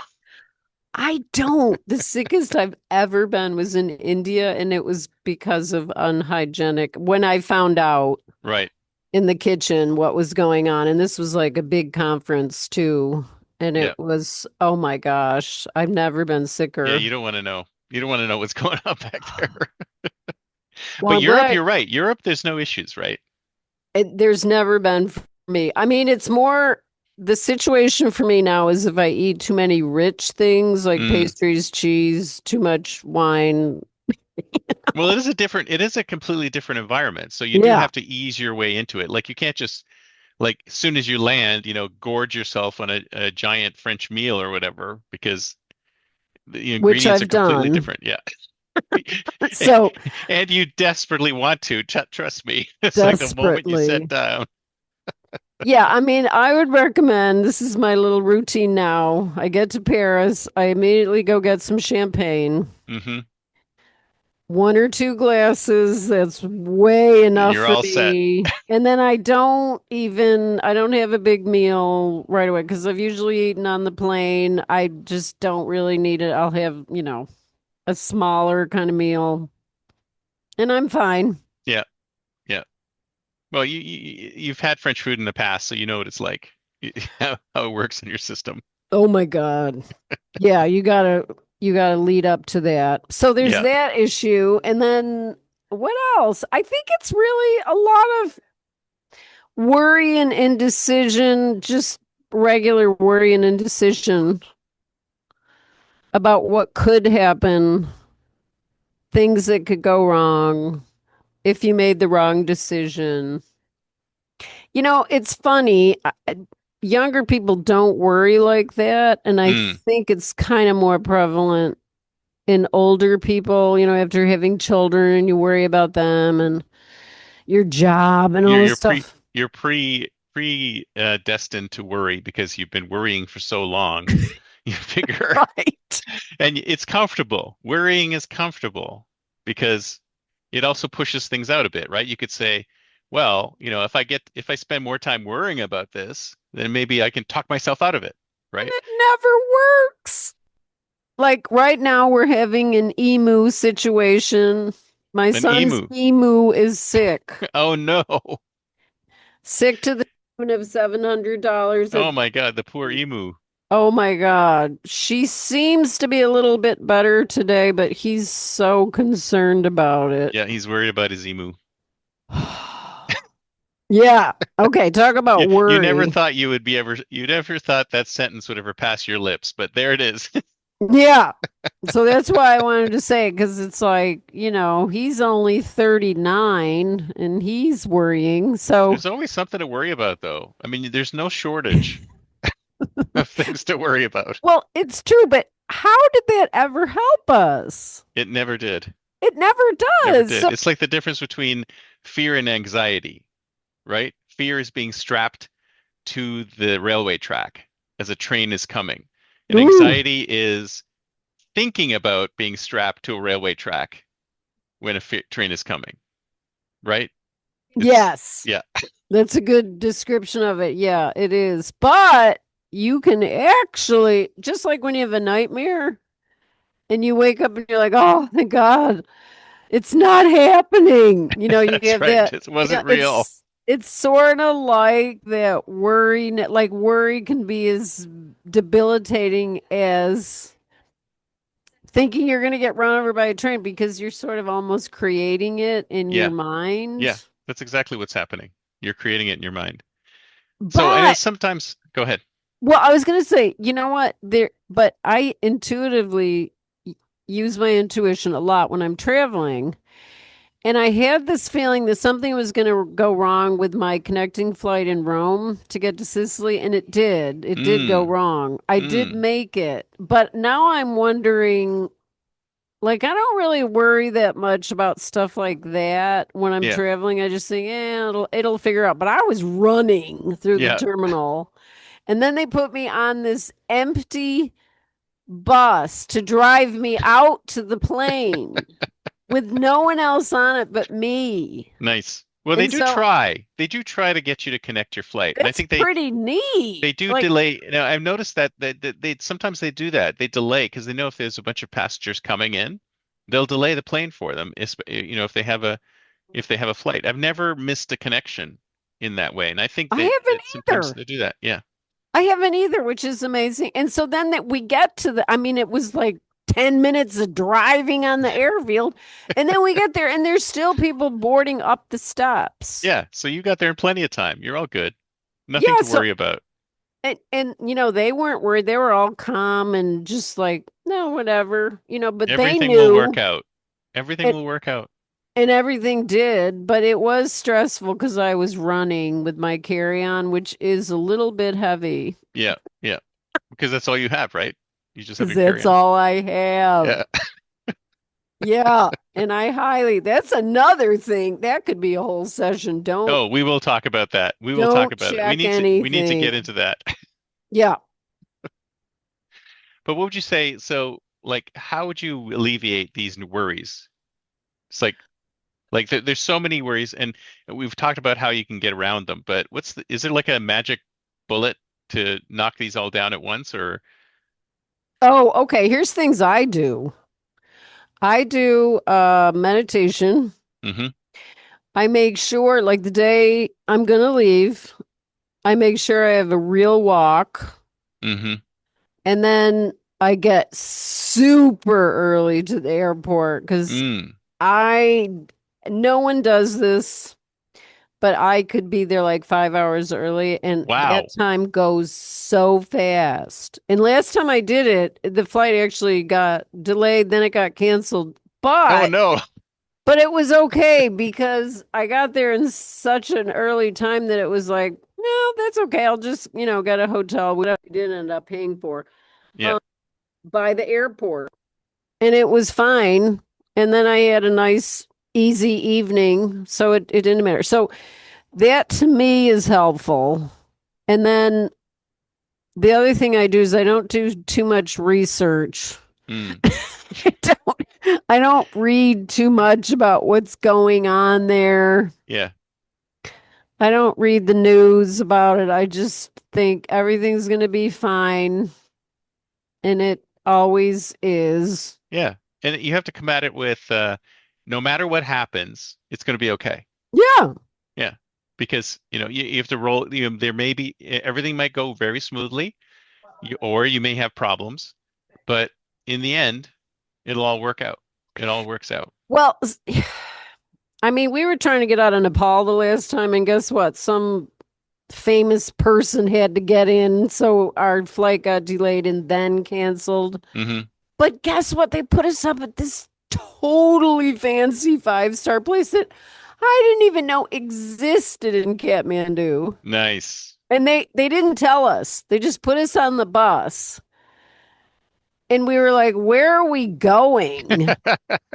I don't. The sickest I've ever been was in India, and it was because of unhygienic. When I found out Right. in the kitchen what was going on, and this was like a big conference too, and Yeah. it was, oh my gosh, I've never been Yeah. sicker. You don't want to know. You don't want to know what's going on back there. Well, But I'm Europe, glad you're right. Europe, there's no issues, right? there's never been for me. I mean, it's more the situation for me now is if I eat too many rich things like Mm. pastries, cheese, too much wine. Well, it is a completely different environment. So you do Yeah. have to ease your way into it. Like you can't just like as soon as you land, gorge yourself on a giant French meal or whatever because the Which ingredients are I've completely done. different. Yeah. So And you desperately want to, trust me. It's like the moment you sit desperately. down. Yeah, I mean, I would recommend this is my little routine now. I get to Paris, I immediately go get some champagne, Hmm. one or two glasses. That's way enough You're for all set. me. And then I don't have a big meal right away because I've usually eaten on the plane. I just don't really need it. I'll have, a smaller kind of meal and I'm fine. Yeah. Yeah. Well, you've had French food in the past, so you know what it's like, how it works in your system. Oh my God. Yeah, you gotta lead up to that. So there's Yeah. that issue. And then what else? I think it's really a lot of worry and indecision, just regular worry and indecision about what could happen, things that could go wrong if you made the wrong decision. It's funny. Younger people don't worry like that, and I Mm. think it's kind of more prevalent in older people, after having children, you worry about them and your job and all You're this you're pre stuff. you're pre destined to worry because you've been worrying for so long. You figure, Right. and it's comfortable. Worrying is comfortable because it also pushes things out a bit, right? You could say, well, if I spend more time worrying about this, then maybe I can talk myself out of it, And right? it never works. Like right now, we're having an emu situation. My An son's emu. emu is sick, Oh no. sick to the tune of $700 at Oh my God, the poor emu. Oh my God. She seems to be a little bit better today, but he's so concerned about it. Yeah, he's worried about his emu. Yeah. Okay. Talk about You never worry. thought you never thought that sentence would ever pass your lips, but there it is. Yeah. So that's why I wanted to say it because it's like, he's only 39 and he's worrying. So, There's always something to worry about, though. I mean, there's no shortage of things to worry about. well, it's true, but how did that ever help us? It never did. It never Never does. So, did. It's like the difference between fear and anxiety, right? Fear is being strapped to the railway track as a train is coming. And ooh, anxiety is thinking about being strapped to a railway track when a train is coming, right? It's Yes. yeah, That's a good description of it. Yeah, it is. But you can actually, just like when you have a nightmare and you wake up and you're like, oh, thank God, it's not happening. You that's have right. that. It wasn't real. It's sort of like that worry, like worry can be as debilitating as thinking you're going to get run over by a train because you're sort of almost creating it in your Yeah, yeah, mind. that's exactly what's happening. You're creating it in your mind. So, and But it's sometimes, go ahead. well, I was gonna say, you know what? But I intuitively use my intuition a lot when I'm traveling. And I had this feeling that something was going to go wrong with my connecting flight in Rome to get to Sicily, and it did. It did go Mm, wrong. I did mm, make it. But now I'm wondering, like, I don't really worry that much about stuff like that when I'm yeah, traveling. I just think, it'll figure out. But I was running through the yeah. terminal. And then they put me on this empty bus to drive me out to the plane with no one else on it but me. Nice. Well, they And do so try. They do try to get you to connect your flight, and I it's think they pretty neat. they do Like, delay. Now, I've noticed that they sometimes they do that. They delay because they know if there's a bunch of passengers coming in, they'll delay the plane for them. If if they have a flight. I've never missed a connection in that way, and I think I that haven't sometimes either. they do that. Yeah. I haven't either, which is amazing. And so then that we get to I mean, it was like 10 minutes of driving on the airfield. And then we get there and there's still people boarding up the steps. Yeah. So you got there in plenty of time. You're all good. Nothing Yeah. to worry about. And they weren't worried. They were all calm and just like, no, whatever, but they Everything will work knew out. Everything and will work out. everything did, but it was stressful because I was running with my carry-on, which is a little bit heavy Yeah. Yeah. Because that's all you have, right? You just have because your that's carry-on. all I have. Yeah. Yeah. And that's another thing. That could be a whole session. Oh, we will talk about that. We will talk Don't about it. check We need to get anything. into that. Yeah. But what would you say? So, like, how would you alleviate these worries? It's like there's so many worries, and we've talked about how you can get around them. But is there like a magic bullet to knock these all down at once, or? Oh, okay. Here's things I do. I do meditation. Hmm. I make sure, like the day I'm gonna leave, I make sure I have a real walk. Hmm. And then I get super early to the airport because Mm. I, no one does this, but I could be there like 5 hours early, and that Wow. time goes so fast. And last time I did it, the flight actually got delayed, then it got canceled. Oh But no. but it was okay because I got there in such an early time that it was like, no, that's okay. I'll just, get a hotel, whatever I did end up paying for Yeah. um, by the airport. And it was fine. And then I had a nice, easy evening. So it didn't matter. So that to me is helpful. And then the other thing I do is I don't do too much research. Mm. I don't read too much about what's going on there. Yeah. I don't read the news about it. I just think everything's going to be fine. And it always is. Yeah. And you have to come at it with no matter what happens, it's going to be okay. Yeah. Yeah. Because, you have to roll, there may be everything might go very smoothly, or you may have problems, but in the end, it'll all work out. It all works out. Well, I mean, we were trying to get out of Nepal the last time, and guess what? Some famous person had to get in, so our flight got delayed and then canceled. Hmm. But guess what? They put us up at this totally fancy five-star place that I didn't even know existed in Kathmandu. Nice. And they didn't tell us. They just put us on the bus. And we were like, where are we going?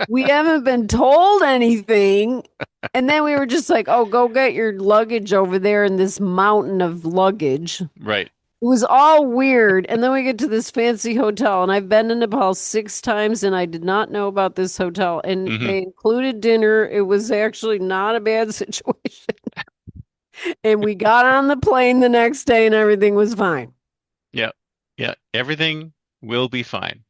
We haven't been told anything. And then we were just like, oh, go get your luggage over there in this mountain of luggage. Right. It was all weird. And then we get to this fancy hotel, and I've been to Nepal 6 times, and I did not know about this hotel. And Hmm. they included dinner. It was actually not a bad situation. And we got on the plane the next day, and everything was fine. Yeah. Yeah. Everything will be fine.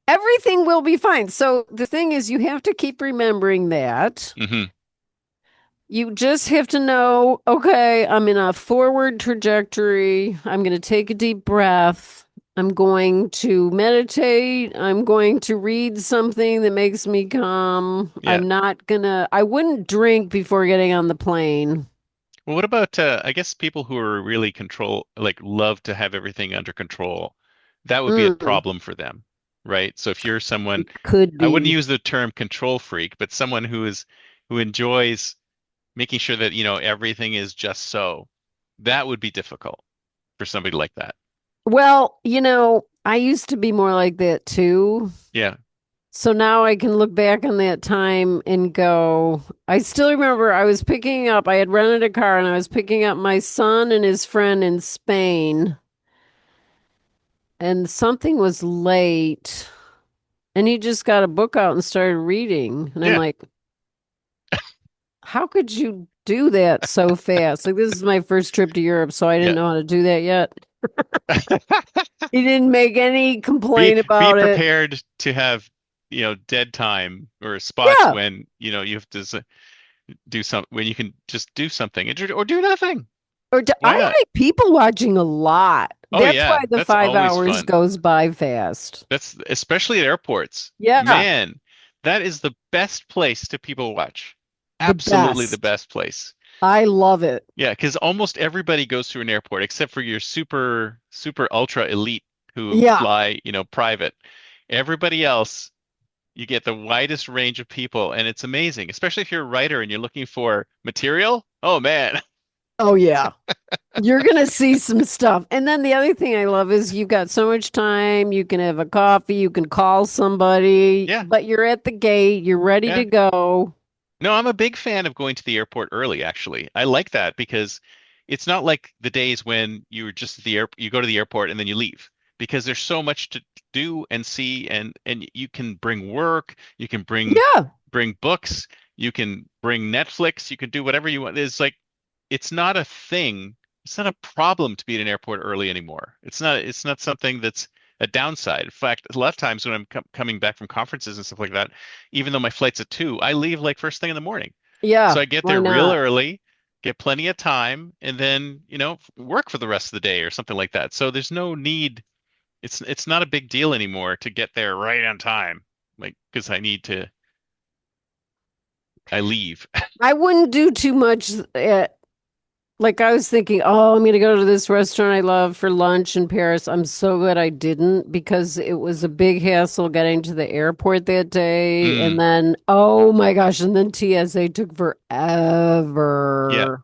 Everything will be fine. So the thing is, you have to keep remembering that. Hmm. You just have to know, okay, I'm in a forward trajectory. I'm going to take a deep breath. I'm going to meditate. I'm going to read something that makes me calm. Yeah. I wouldn't drink before getting on the plane. Well, what about I guess people who are really control, like love to have everything under control, that would be a Mm, problem for them, right? So if you're someone, it could I wouldn't be. use the term control freak, but someone who enjoys making sure that, everything is just so, that would be difficult for somebody like that. Well, I used to be more like that too. Yeah. So now I can look back on that time and go, I still remember I had rented a car and I was picking up my son and his friend in Spain, and something was late. And he just got a book out and started reading. And I'm Yeah. like, how could you do that so fast? Like, this is my first trip to Europe, so I didn't Yeah. know how to do that yet. He didn't make any Be complaint be about it. prepared to have, dead time or spots Yeah. when, you have to do something when you can just do something or do nothing. I Why not? like people watching a lot. Oh That's why yeah, the that's five always hours fun. goes by fast. That's especially at airports. Yeah, Man, that is the best place to people watch. the Absolutely the best. best place. I love it. Yeah, because almost everybody goes through an airport except for your super, super ultra elite who Yeah. fly, private. Everybody else, you get the widest range of people, and it's amazing, especially if you're a writer and you're looking for material. Oh man. Oh, yeah. You're going to see some stuff. And then the other thing I love is you've got so much time. You can have a coffee, you can call somebody, Yeah, but you're at the gate, you're ready yeah. to go. No, I'm a big fan of going to the airport early, actually. I like that because it's not like the days when you're just at the air, you go to the airport and then you leave because there's so much to do and see and you can bring work, you can Yeah. bring books, you can bring Netflix, you can do whatever you want. It's not a thing. It's not a problem to be at an airport early anymore. It's not something that's a downside. In fact, a lot of times when I'm coming back from conferences and stuff like that, even though my flight's at 2, I leave like first thing in the morning. So Yeah. I get Why there real not? early, get plenty of time, and then, work for the rest of the day or something like that. So there's no need. It's not a big deal anymore to get there right on time. Like, because I leave. I wouldn't do too much like I was thinking, oh, I'm gonna go to this restaurant I love for lunch in Paris. I'm so glad I didn't because it was a big hassle getting to the airport that day. And Mm, then, oh my gosh, and then TSA took yeah, forever.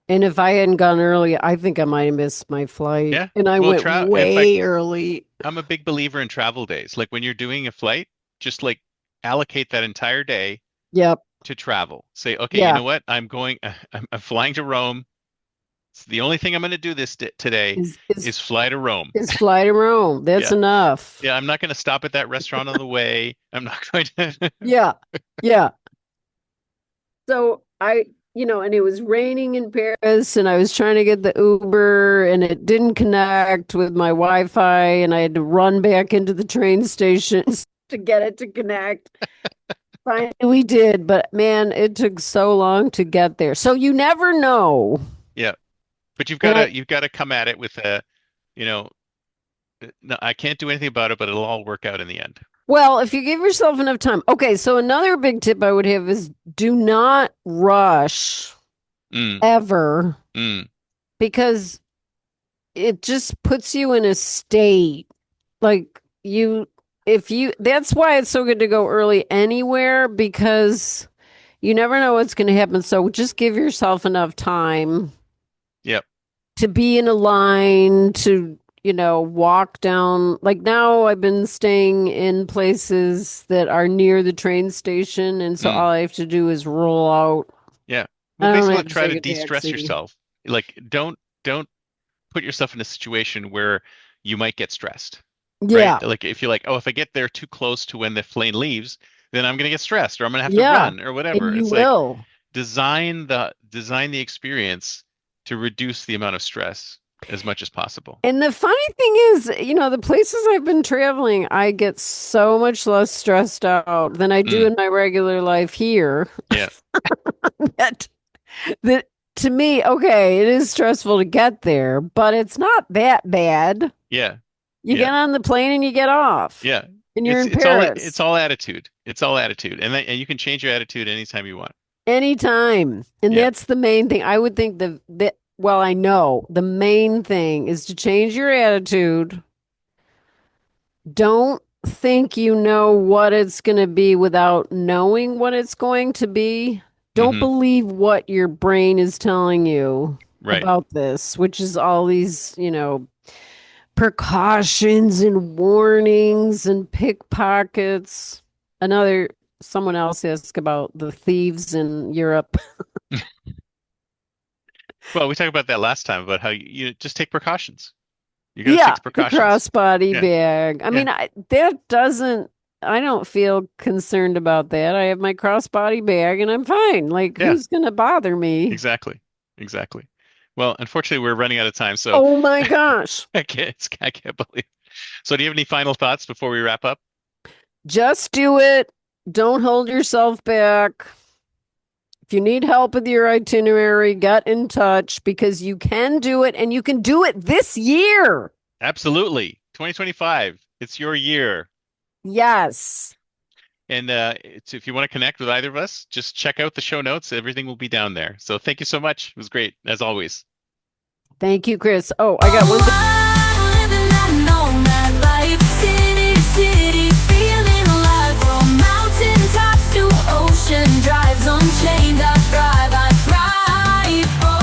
And if I hadn't gone early, I think I might have missed my flight. yeah. And I Well, went in fact, way early. I'm a big believer in travel days. Like when you're doing a flight, just like allocate that entire day Yep. to travel. Say, okay, you Yeah. know what? I'm flying to Rome. It's the only thing I'm going to do today Is is is fly to Rome. is fly to Rome. That's Yeah. enough. Yeah, I'm not going to stop at that restaurant on the way. I'm not going to. Yeah. Yeah. So and it was raining in Paris, and I was trying to get the Uber, and it didn't connect with my Wi-Fi, and I had to run back into the train station to get it to connect. Finally, we did, but man, it took so long to get there. So you never know. Yeah, but you've got And I, to you've got to come at it with you know, no, I can't do anything about it, but it'll all work out in the end. well, if you give yourself enough time. Okay, so another big tip I would have is do not rush Mm, ever mm, because it just puts you in a state like that's why it's so good to go early anywhere because you never know what's going to happen. So just give yourself enough time yep. to be in a line to, walk down. Like now I've been staying in places that are near the train station. And so Mm, all I have to do is roll out. yeah. Well, I don't basically have to try take to a de-stress taxi. yourself. Like don't put yourself in a situation where you might get stressed, right? Yeah. Like if you're like, oh, if I get there too close to when the plane leaves, then I'm gonna get stressed or I'm gonna have to Yeah. run or And whatever. you It's like will. design the experience to reduce the amount of stress as much as possible. And the funny thing is, the places I've been traveling, I get so much less stressed out than I do Mm, in my regular life here. yeah, That that to me, okay, it is stressful to get there, but it's not that bad. yeah, You yeah, get on the plane and you get off, yeah. and you're It's in it's all it's Paris all attitude. It's all attitude, and you can change your attitude anytime you want. anytime. And Yeah. that's the main thing. I would think well, I know the main thing is to change your attitude. Don't think you know what it's going to be without knowing what it's going to be. Don't Hmm. believe what your brain is telling you Right. about this, which is all these, precautions and warnings and pickpockets. Someone else asked about the thieves in Europe. Well, we talked about that last time about how you just take precautions. You got to Yeah, take the precautions. crossbody Yeah. bag. I Yeah. mean, I don't feel concerned about that. I have my crossbody bag and I'm fine. Like, Yeah. who's going to bother me? Exactly. Exactly. Well, unfortunately, we're running out of time, so Oh my gosh. I can't believe. So, do you have any final thoughts before we wrap up? Just do it. Don't hold yourself back. If you need help with your itinerary, get in touch because you can do it and you can do it this year. Absolutely. 2025. It's your year. Yes. And if you want to connect with either of us, just check out the show notes. Everything will be down there. So thank you so much. It was great, as always. Thank you, Chris. Oh, I got one thing. I'm living that nomad life, city to city, feeling alive. From mountain tops to ocean drives, unchained. I thrive, I thrive. Oh,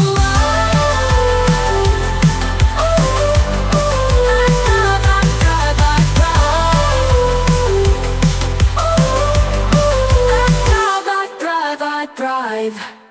I thrive, I thrive, I thrive. I thrive, I thrive, I thrive.